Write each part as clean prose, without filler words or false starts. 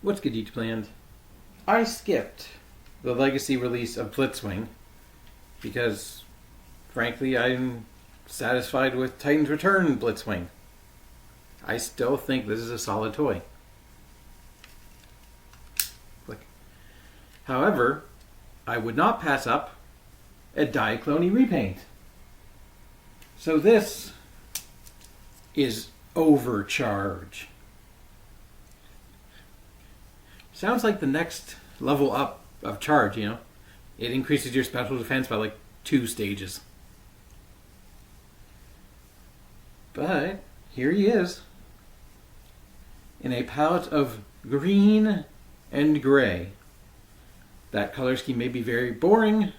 What's good, YouTube land? I skipped the legacy release of Blitzwing because, frankly, I'm satisfied with Titan's Return Blitzwing. I still think this is a solid toy. However, I would not pass up a Diaclone repaint. So this is Overcharge. Sounds like the next level up of charge, you know? It increases your special defense by like 2 stages. But here he is in a palette of green and gray. That color scheme may be very boring,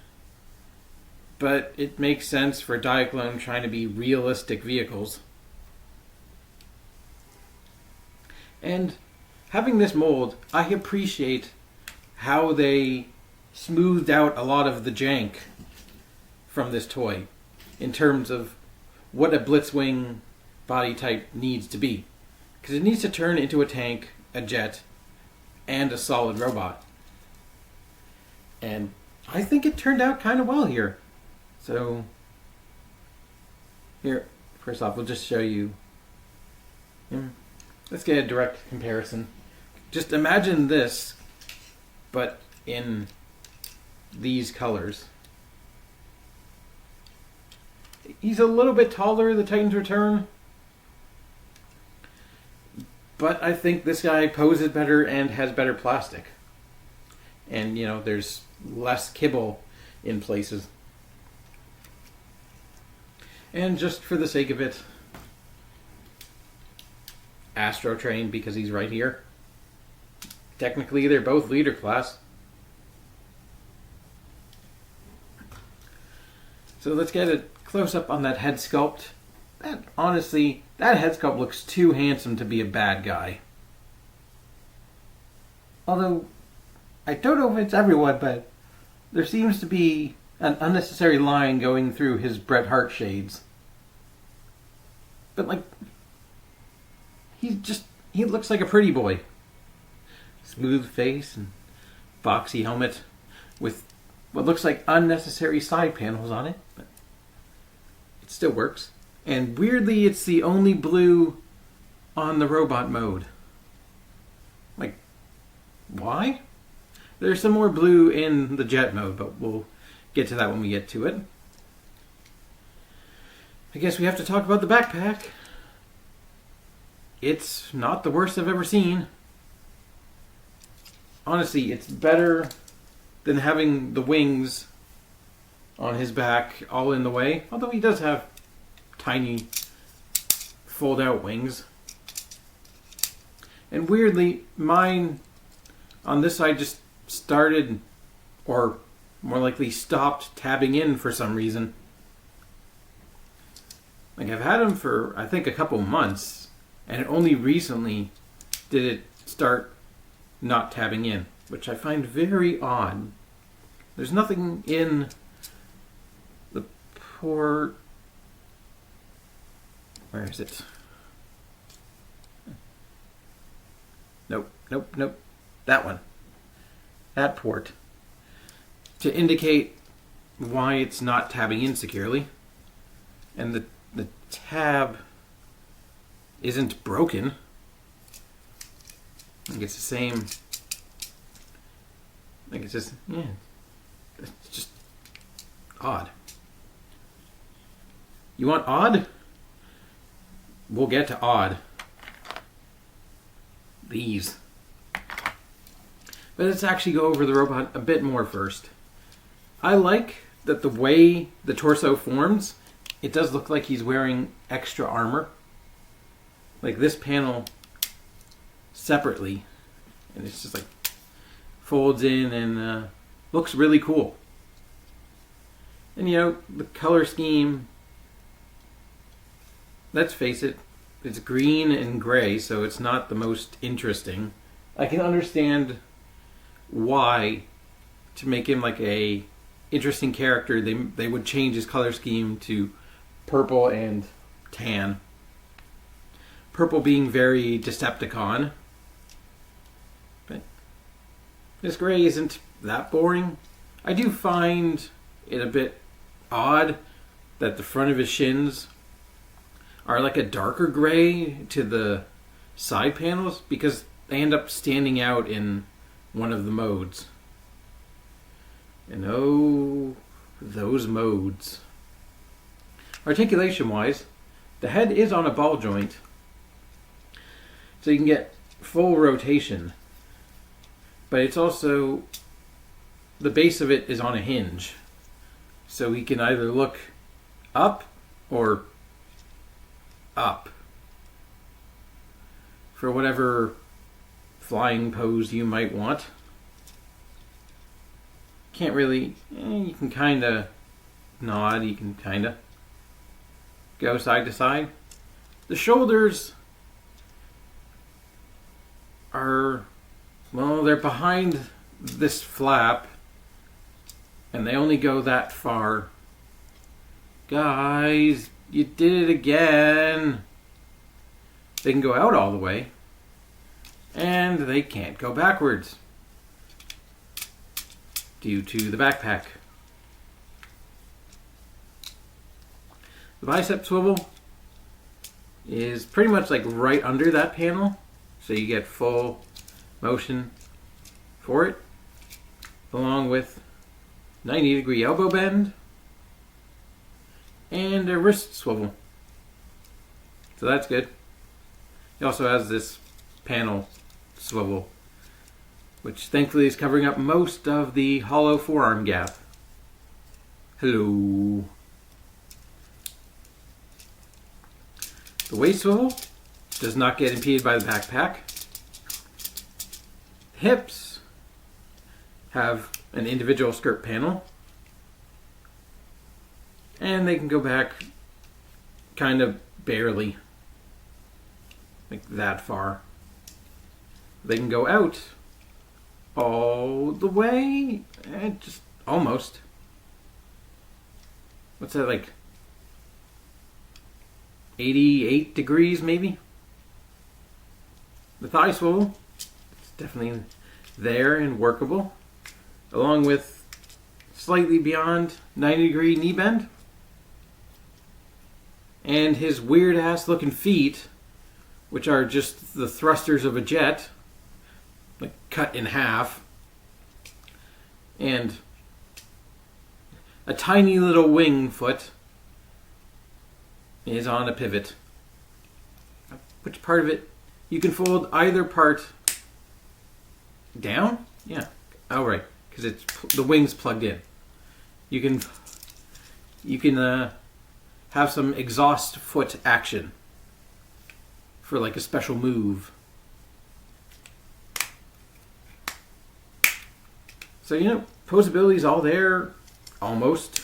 but it makes sense for Diaclone trying to be realistic vehicles. And having this mold, I appreciate how they smoothed out a lot of the jank from this toy in terms of what a Blitzwing body type needs to be. Because it needs to turn into a tank, a jet, and a solid robot. And I think it turned out kind of well here. So, here, first off, we'll just show you. Let's get a direct comparison. Just imagine this, but in these colors. He's a little bit taller, the Titan's Return. But I think this guy poses better and has better plastic. And, you know, there's less kibble in places. And just for the sake of it, Astro Train, because he's right here. Technically, they're both leader class. So let's get a close-up on that head sculpt. Honestly, that head sculpt looks too handsome to be a bad guy. Although, I don't know if it's everyone, but there seems to be an unnecessary line going through his Bret Hart shades. But, like, he looks like a pretty boy. Smooth face and boxy helmet with what looks like unnecessary side panels on it, but it still works. And weirdly, it's the only blue on the robot mode. Like, why? There's some more blue in the jet mode, but we'll get to that when we get to it. I guess we have to talk about the backpack. It's not the worst I've ever seen. Honestly, it's better than having the wings on his back all in the way. Although he does have tiny fold-out wings. And weirdly, mine on this side just started, or more likely stopped, tabbing in for some reason. Like, I've had them for, I think, a couple months, and only recently did it start not tabbing in, which I find very odd. There's nothing in the port. Where is it? Nope. That one. That port. To indicate why it's not tabbing in securely. And the tab isn't broken. I think it's the same. I think it's just, yeah. It's just odd. You want odd? We'll get to odd. These. But let's actually go over the robot a bit more first. I like that the way the torso forms, it does look like he's wearing extra armor. Like this panel separately. And it's just like folds in and looks really cool. And you know, the color scheme, let's face it, it's green and gray, so it's not the most interesting. I can understand why, to make him like a interesting character, they would change his color scheme to purple and tan. Purple being very Decepticon, But this gray isn't that boring. I do find it a bit odd that the front of his shins are like a darker gray to the side panels because they end up standing out in one of the modes. And oh, those modes. Articulation wise, the head is on a ball joint, so you can get full rotation, but it's also, the base of it is on a hinge, so he can either look up or up for whatever flying pose you might want. Can't really, you can kind of nod, you can kind of go side to side. The shoulders are, well, they're behind this flap and they only go that far. Guys, you did it again. They can go out all the way and they can't go backwards due to the backpack. The bicep swivel is pretty much like right under that panel, so you get full motion for it, along with 90-degree elbow bend and a wrist swivel. So that's good. It also has this panel swivel, which thankfully is covering up most of the hollow forearm gap. Hello. The waist swivel does not get impeded by the backpack. Hips have an individual skirt panel, and they can go back kind of barely, like that far. They can go out all the way, just almost. What's that, like 88 degrees maybe? The thigh swivel is definitely there and workable, along with slightly beyond 90-degree knee bend. And his weird ass looking feet, which are just the thrusters of a jet, like cut in half, and a tiny little wing foot is on a pivot. Which part of it? You can fold either part down? Yeah. Oh, right. Because it's the wing's plugged in. You can have some exhaust foot action for like a special move. So, posability is all there, almost.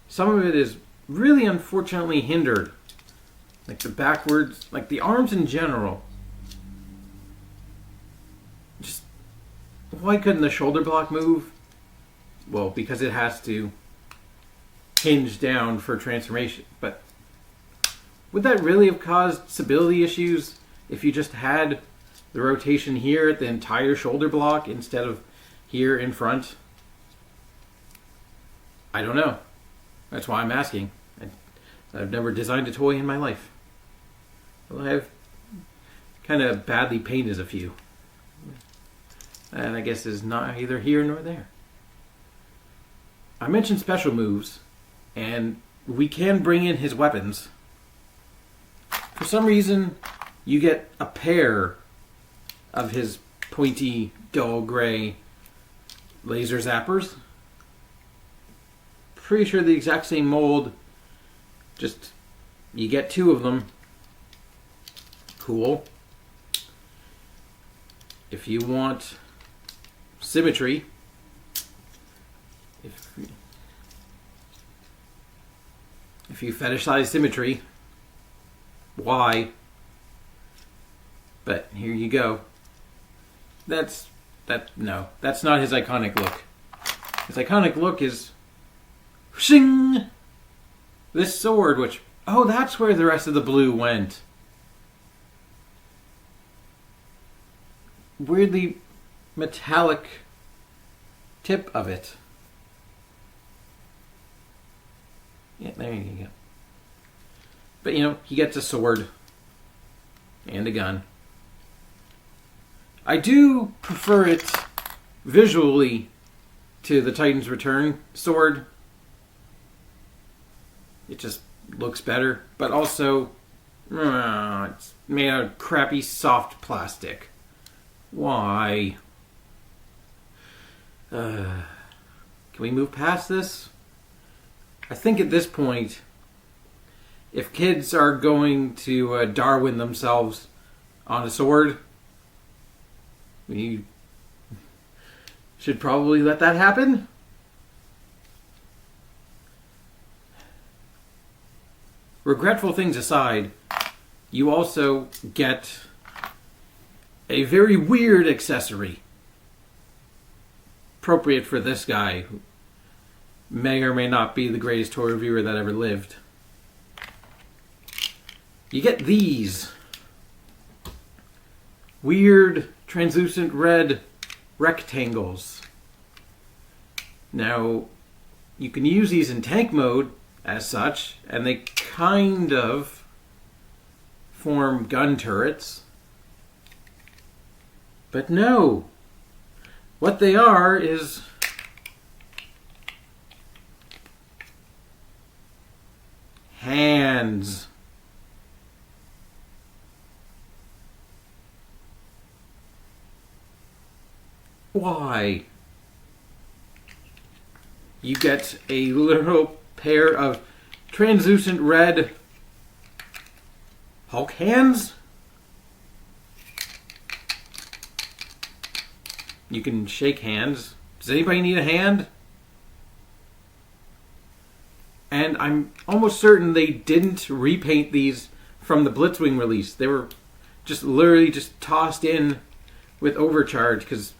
Some of it is really unfortunately hindered. Like the backwards, like the arms in general. Just, why couldn't the shoulder block move? Well, because it has to hinge down for transformation. But would that really have caused stability issues if you just had the rotation here at the entire shoulder block instead of here in front? I don't know. That's why I'm asking. I've never designed a toy in my life. Well, I've kind of badly painted a few. And I guess is not either here nor there. I mentioned special moves, and we can bring in his weapons. For some reason, you get a pair of his pointy, dull gray laser zappers. Pretty sure the exact same mold, just you get two of them. Cool. If you want symmetry, if you fetishize symmetry, why? But here you go. That's not his iconic look. His iconic look is shing! This sword, which, oh, that's where the rest of the blue went. Weirdly, metallic tip of it. Yeah, there you go. But you know, he gets a sword and a gun. I do prefer it visually to the Titan's Return sword. It just looks better, but also it's made out of crappy soft plastic. Why? Can we move past this? I think at this point, if kids are going to Darwin themselves on a sword, we should probably let that happen. Regretful things aside, you also get a very weird accessory. Appropriate for this guy, who may or may not be the greatest toy reviewer that ever lived. You get these weird translucent red rectangles. Now, you can use these in tank mode as such, and they kind of form gun turrets. But no, what they are is hands. Why? You get a literal pair of translucent red Hulk hands. You can shake hands. Does anybody need a hand? And I'm almost certain they didn't repaint these from the Blitzwing release. They were just literally just tossed in with Overcharge because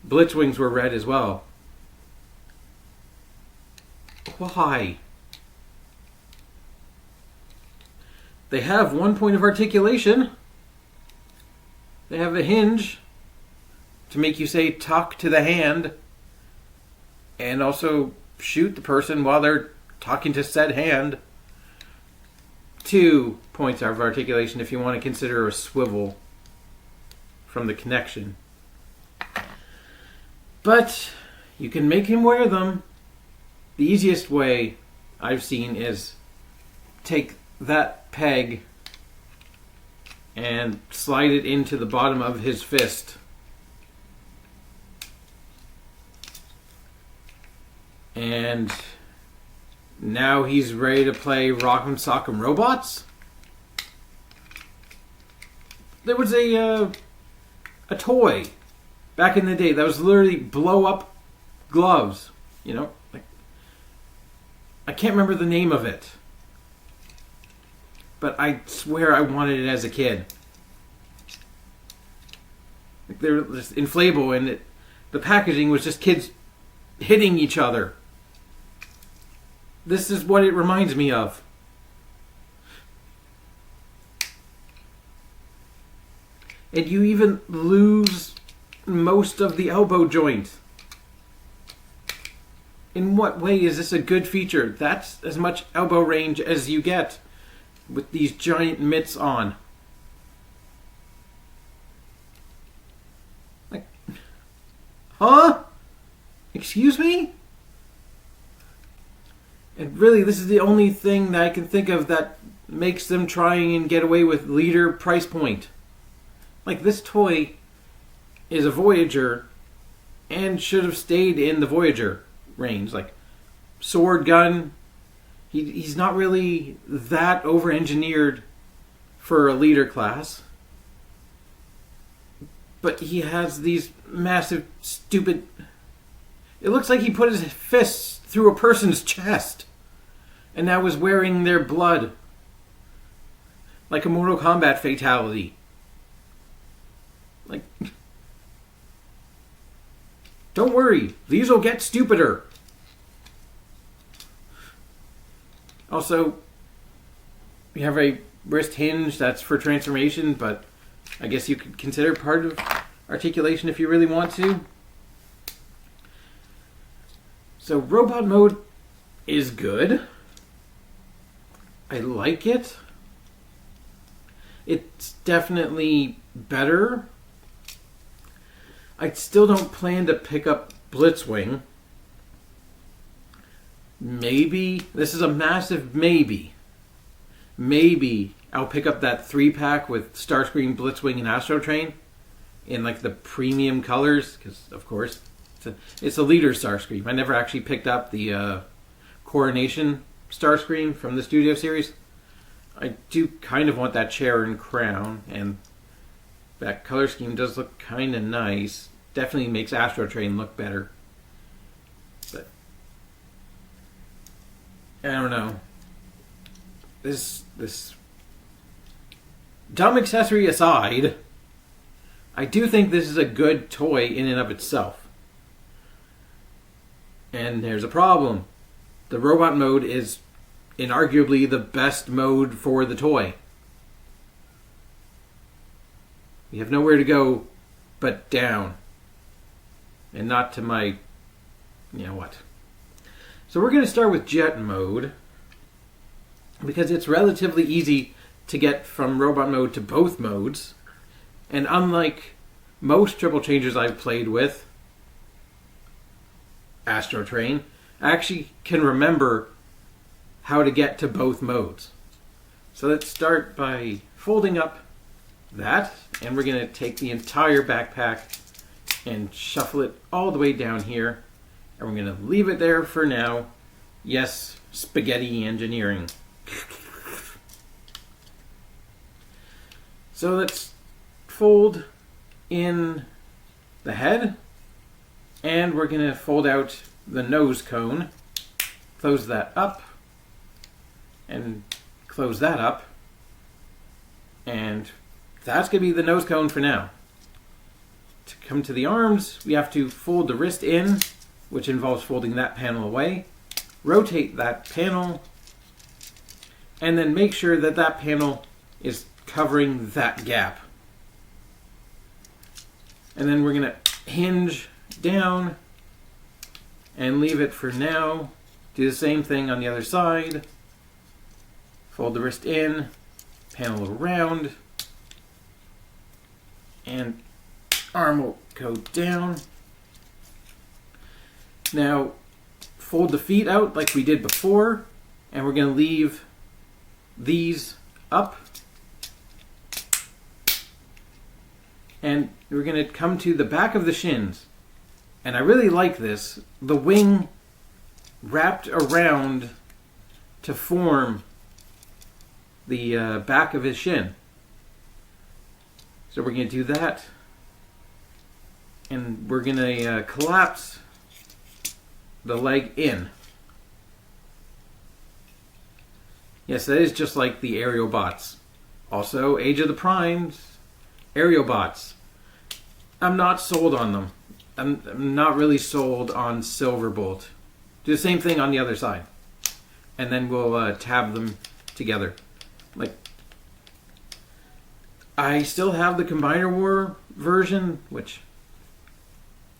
Blitzwings were red as well. Why? They have one point of articulation. They have a hinge to make you say talk to the hand and also shoot the person while they're talking to said hand. 2 points of articulation if you want to consider a swivel from the connection. But you can make him wear them. The easiest way I've seen is take that peg and slide it into the bottom of his fist. And now he's ready to play Rock'em Sock'em Robots. There was a toy back in the day that was literally blow up gloves. You know, like, I can't remember the name of it, but I swear I wanted it as a kid. Like, they were just inflatable, and the packaging was just kids hitting each other. This is what it reminds me of. And you even lose most of the elbow joint. In what way is this a good feature? That's as much elbow range as you get with these giant mitts on. Like, huh? Excuse me? And really, this is the only thing that I can think of that makes them try and get away with leader price point. Like, this toy is a Voyager and should have stayed in the Voyager range. Like, sword, gun, he's not really that over-engineered for a leader class. But he has these massive, stupid... It looks like he put his fists through a person's chest and now is wearing their blood. Like a Mortal Kombat fatality. Like... Don't worry, these will get stupider. Also, we have a wrist hinge that's for transformation, but I guess you could consider part of articulation if you really want to. So robot mode is good. I like it. It's definitely better. I still don't plan to pick up Blitzwing. Maybe, this is a massive maybe. Maybe I'll pick up that 3-pack with Starscream, Blitzwing, and Astro Train in like the premium colors, because of course it's a leader Starscream. I never actually picked up the Coronation Starscream from the Studio Series. I do kind of want that chair and crown, and that color scheme does look kind of nice. Definitely makes Astro Train look better. But I don't know. This dumb accessory aside, I do think this is a good toy in and of itself. And there's a problem. The robot mode is inarguably the best mode for the toy. You have nowhere to go but down. And not to my, you know what. So we're going to start with jet mode, because it's relatively easy to get from robot mode to both modes. And unlike most triple changers I've played with, Astro Train, I actually can remember how to get to both modes. So let's start by folding up that, and we're going to take the entire backpack and shuffle it all the way down here, and we're going to leave it there for now. Yes, spaghetti engineering. So let's fold in the head, and we're going to fold out the nose cone, close that up, and close that up, and that's going to be the nose cone for now. To come to the arms, we have to fold the wrist in, which involves folding that panel away, rotate that panel, and then make sure that that panel is covering that gap. And then we're going to hinge down and leave it for now. Do the same thing on the other side. Fold the wrist in, panel around, and arm will go down. Now fold the feet out like we did before, and we're going to leave these up. And we're going to come to the back of the shins. And I really like this. The wing wrapped around to form the back of his shin. So we're going to do that. And we're going to collapse the leg in. Yes, that is just like the Aerial Bots. Also, Age of the Primes, Aerial Bots. I'm not sold on them. I'm not really sold on Silverbolt. Do the same thing on the other side. And then we'll tab them together. Like, I still have the Combiner War version, which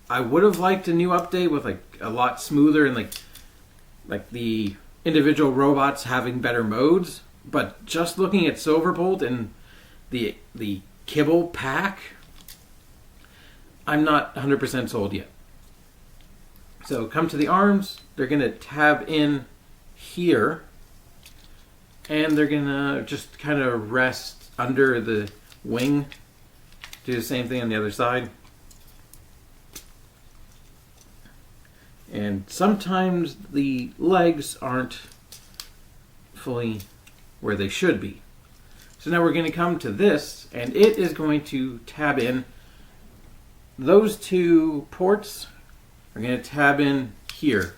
I would have liked a new update with like a lot smoother and like the individual robots having better modes. But just looking at Silverbolt and the Kibble pack, I'm not 100% sold yet. So come to the arms. They're going to tab in here. And they're going to just kind of rest under the wing. Do the same thing on the other side. And sometimes the legs aren't fully where they should be. So now we're going to come to this, and it is going to tab in. Those two ports are going to tab in here.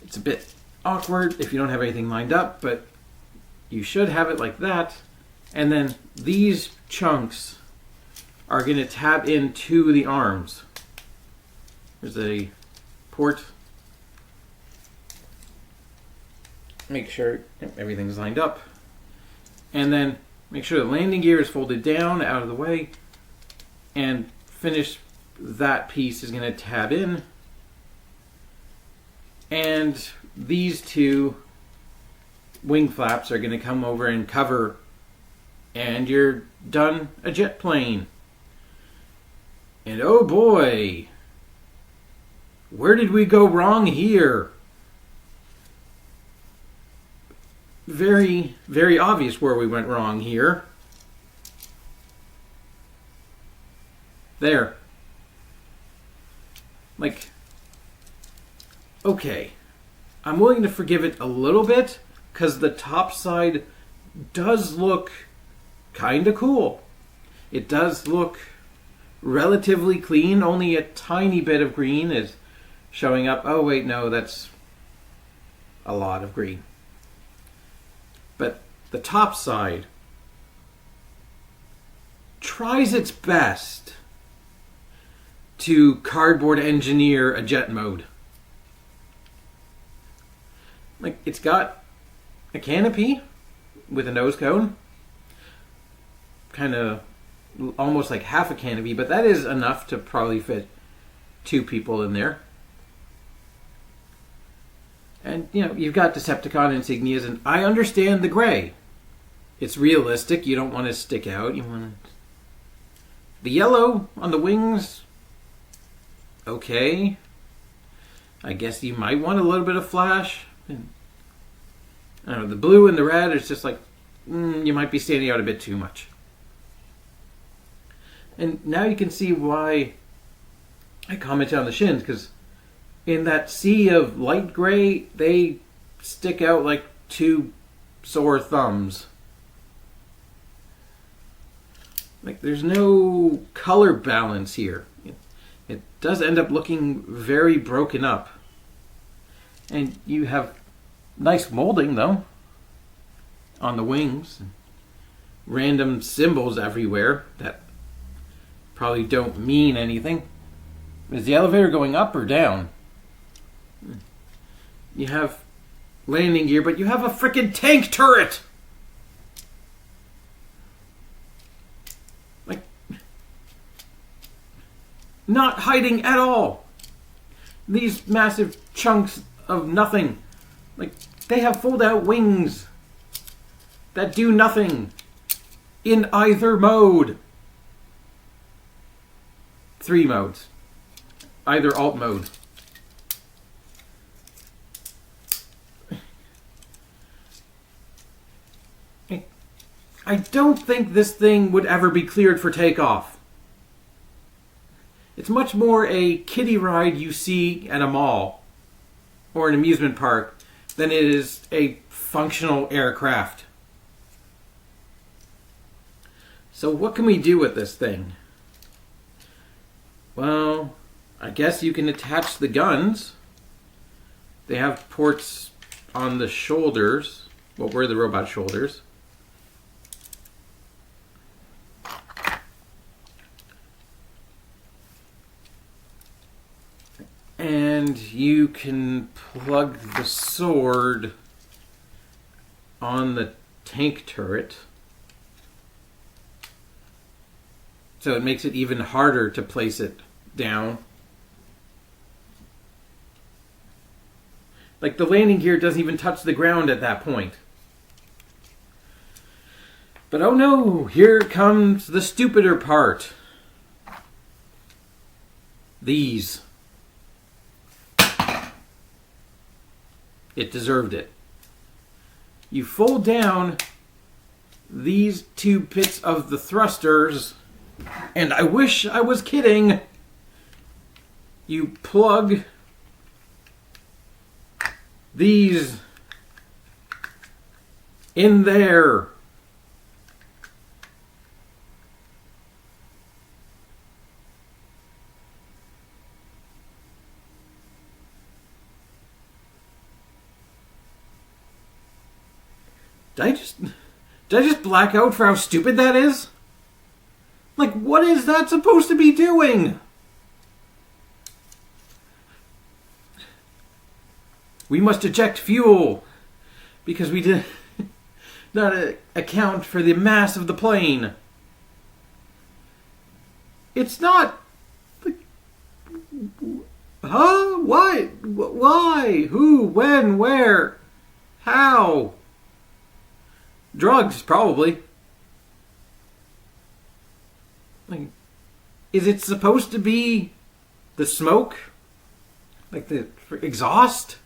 It's a bit awkward if you don't have anything lined up, but you should have it like that. And then these chunks are going to tab into the arms. There's a port. Make sure everything's lined up. And then make sure the landing gear is folded down out of the way, and finish that piece is going to tab in. And these two wing flaps are going to come over and cover, and you're done a jet plane. And oh boy, where did we go wrong here? Very, very obvious where we went wrong here. There. Like, okay, I'm willing to forgive it a little bit because the top side does look kind of cool. It does look relatively clean. Only a tiny bit of green is showing up. Oh wait, no, that's a lot of green. But the top side tries its best to cardboard engineer a jet mode. Like, it's got a canopy with a nose cone, kind of almost like half a canopy, but that is enough to probably fit 2 people in there. And, you know, you've got Decepticon insignias, and I understand the gray. It's realistic. You don't want to stick out. You want to... The yellow on the wings, okay. I guess you might want a little bit of flash. I don't know, the blue and the red is just like, you might be standing out a bit too much. And now you can see why I commented on the shins, because in that sea of light gray, they stick out like 2 sore thumbs. Like, there's no color balance here. It does end up looking very broken up. And you have nice molding, though, on the wings. Random symbols everywhere that probably don't mean anything. Is the elevator going up or down? You have landing gear, but you have a frickin' tank turret! Like, not hiding at all. These massive chunks of nothing. Like, they have fold-out wings that do nothing in either mode. 3 modes. Either alt mode. I don't think this thing would ever be cleared for takeoff. It's much more a kiddie ride you see at a mall or an amusement park than it is a functional aircraft. So what can we do with this thing? Well, I guess you can attach the guns. They have ports on the shoulders. What were the robot shoulders? And you can plug the sword on the tank turret. So it makes it even harder to place it down. Like, the landing gear doesn't even touch the ground at that point. But oh no, here comes the stupider part. These. It deserved it. You fold down these 2 bits of the thrusters, and I wish I was kidding. You plug these in there. Did I just black out for how stupid that is? Like, what is that supposed to be doing? We must eject fuel because we not account for the mass of the plane. It's not... Huh? Why? Why? Who? When? Where? How? Drugs, probably. Like, is it supposed to be the smoke? Like the exhaust?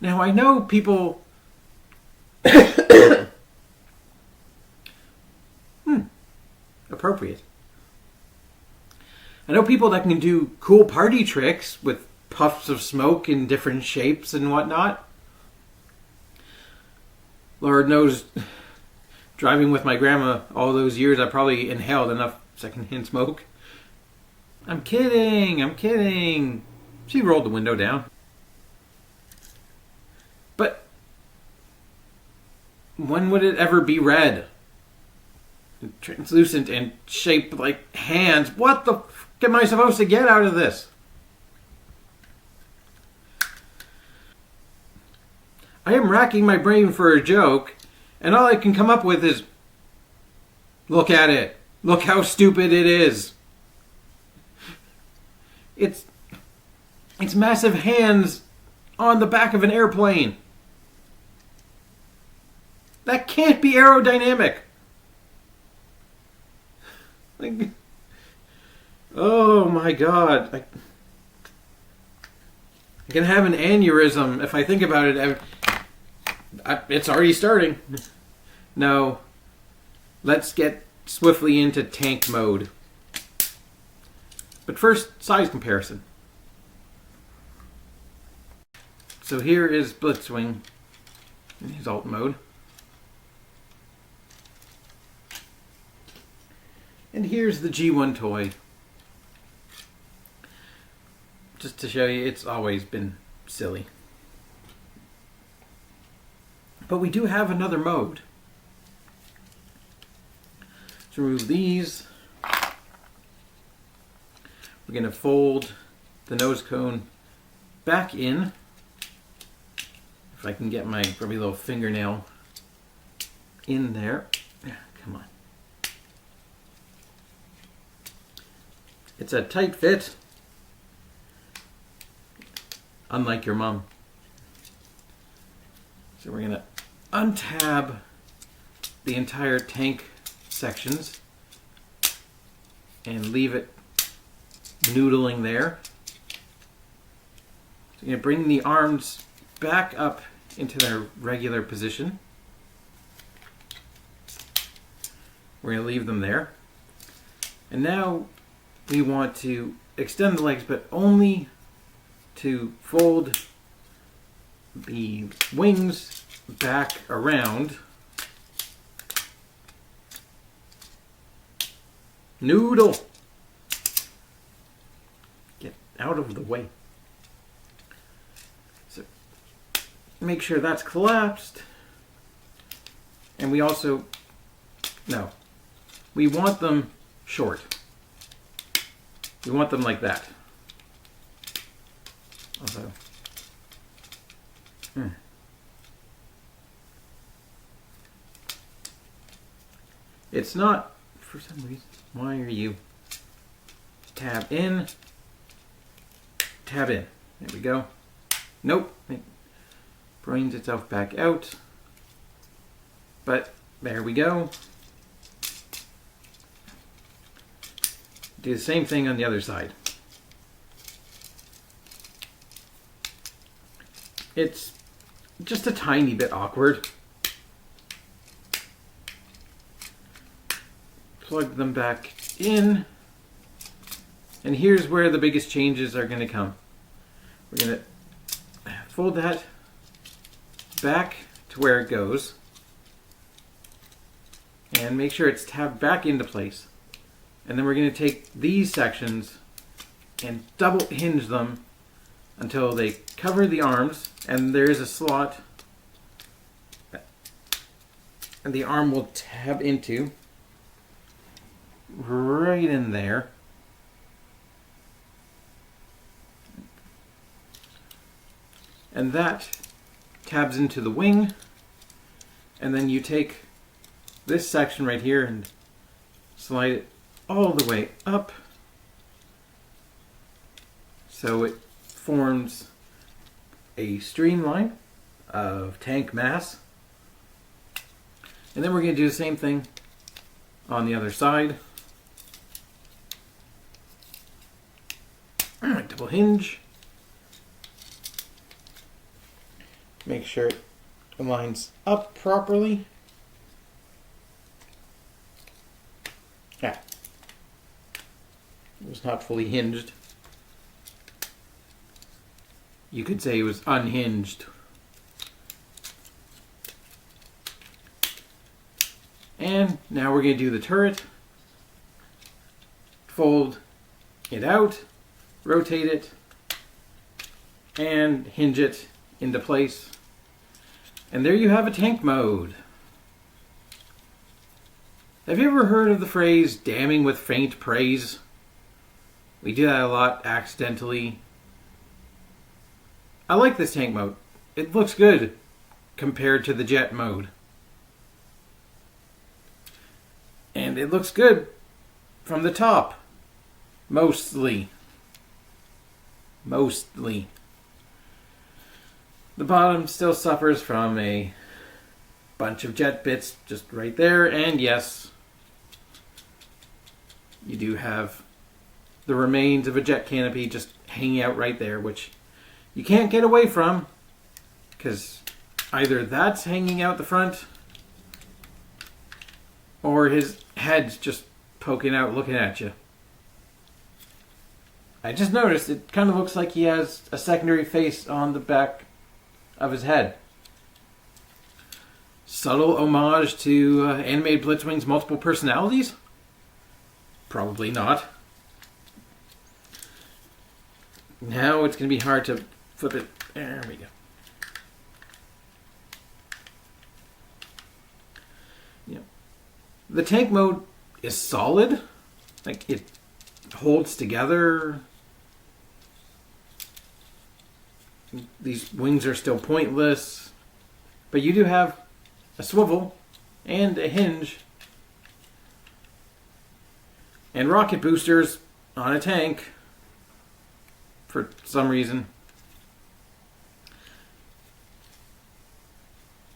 Now, I know people... Appropriate. I know people that can do cool party tricks with puffs of smoke in different shapes and whatnot. Lord knows, driving with my grandma all those years, I probably inhaled enough secondhand smoke. I'm kidding. She rolled the window down. But when would it ever be red? Translucent and shaped like hands. What the f*** am I supposed to get out of this? I am racking my brain for a joke, and all I can come up with is, look at it. Look how stupid it is. It's massive hands on the back of an airplane. That can't be aerodynamic. Like, oh my God. I can have an aneurysm if I think about it. It's already starting. No. Let's get swiftly into tank mode. But first, size comparison. So here is Blitzwing in his alt mode. And here's the G1 toy. Just to show you, it's always been silly. But we do have another mode. To remove these, we're going to fold the nose cone back in. If I can get my grubby little fingernail in there. Come on. It's a tight fit, unlike your mom. So we're going to untab the entire tank sections and leave it noodling there. So you're going to bring the arms back up into their regular position. We're going to leave them there. And now we want to extend the legs, but only to fold the wings back around. Noodle! Get out of the way. So make sure that's collapsed. And we also, no, we want them short. We want them like that. Although, it's not, for some reason. Why are you? Tab in. Tab in. There we go. Nope. It brings itself back out. But there we go. Do the same thing on the other side. It's just a tiny bit awkward. Plug them back in. And here's where the biggest changes are going to come. We're going to fold that back to where it goes. And make sure it's tabbed back into place. And then we're going to take these sections and double hinge them until they cover the arms, and there is a slot and the arm will tab into right in there. And that tabs into the wing, and then you take this section right here and slide it all the way up so it forms a streamline of tank mass. And then we're going to do the same thing on the other side. Alright, double hinge. Make sure it lines up properly. Yeah. It was not fully hinged. You could say it was unhinged. And now we're going to do the turret. Fold it out, rotate it, and hinge it into place. And there you have a tank mode. Have you ever heard of the phrase, damning with faint praise? We do that a lot accidentally. I like this tank mode. It looks good compared to the jet mode. And it looks good from the top. Mostly. The bottom still suffers from a bunch of jet bits just right there. And yes, you do have the remains of a jet canopy just hanging out right there, which you can't get away from, because either that's hanging out the front or his head's just poking out looking at you. I just noticed it kind of looks like he has a secondary face on the back of his head. Subtle homage to animated Blitzwing's multiple personalities? Probably not. Now it's going to be hard to flip it. There we go. Yeah. The tank mode is solid. Like, it holds together. These wings are still pointless. But you do have a swivel and a hinge and rocket boosters on a tank for some reason.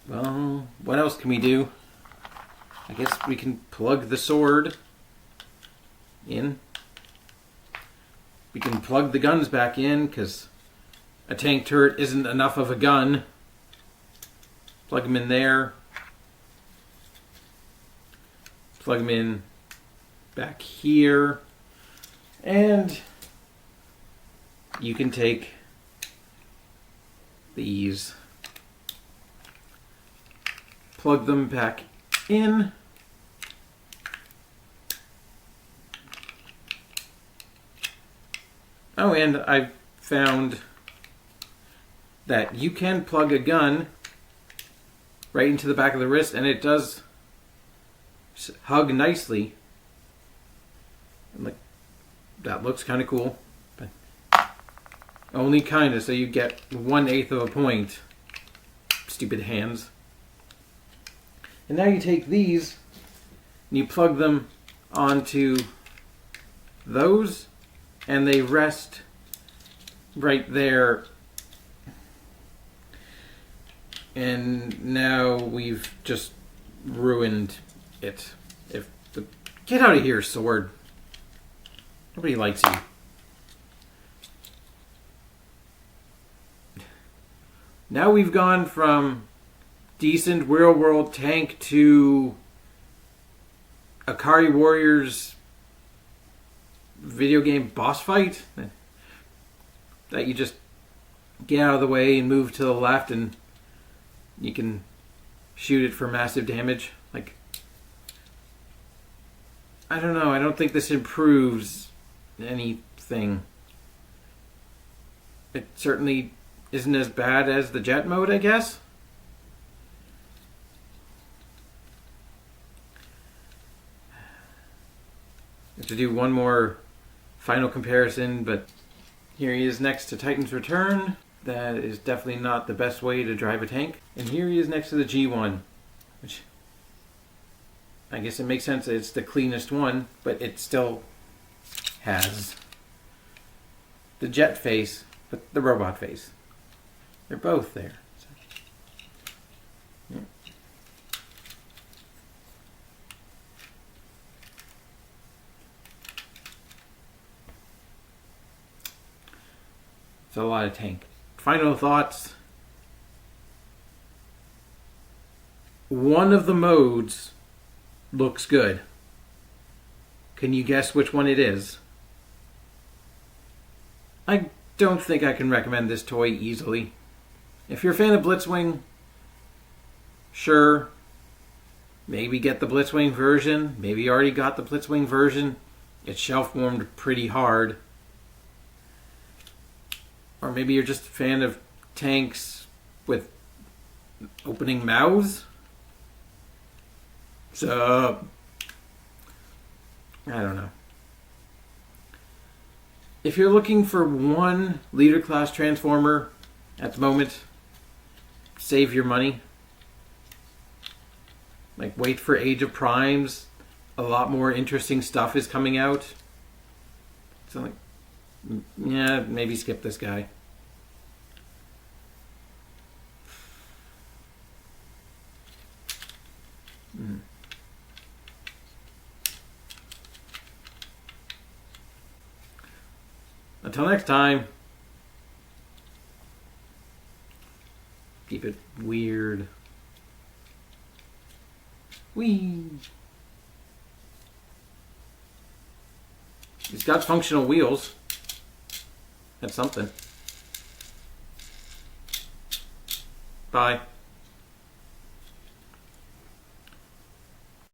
Well, what else can we do? I guess we can plug the sword in. We can plug the guns back in, because a tank turret isn't enough of a gun. Plug them in there. Plug them in back here. And you can take these, plug them back in. Oh, and I found that you can plug a gun right into the back of the wrist, and it does hug nicely. And like, that looks kind of cool, but only kind of, so you get 1/8 of a point. Stupid hands. And now you take these and you plug them onto those, and they rest right there. And now we've just ruined it. Get out of here, sword. Nobody likes you. Now we've gone from decent real world tank to Akari Warriors video game boss fight that you just get out of the way and move to the left and you can shoot it for massive damage. Like, I don't know, I don't think this improves anything. It certainly isn't as bad as the jet mode, I guess. I have to do one more final comparison, but here he is next to Titan's Return. That is definitely not the best way to drive a tank. And here he is next to the G1, which I guess it makes sense that it's the cleanest one, but it still has the jet face, but the robot face. They're both there. So, yeah. It's a lot of tank. Final thoughts. One of the modes looks good. Can you guess which one it is? I don't think I can recommend this toy easily. If you're a fan of Blitzwing, sure, maybe get the Blitzwing version. Maybe you already got the Blitzwing version. It's shelf warmed pretty hard. Or maybe you're just a fan of tanks with opening mouths. So, I don't know. If you're looking for one leader class transformer at the moment, save your money. Like, wait for Age of Primes. A lot more interesting stuff is coming out. So, like, yeah, maybe skip this guy. Until next time, keep it weird. Whee! He's got functional wheels. That's something. Bye.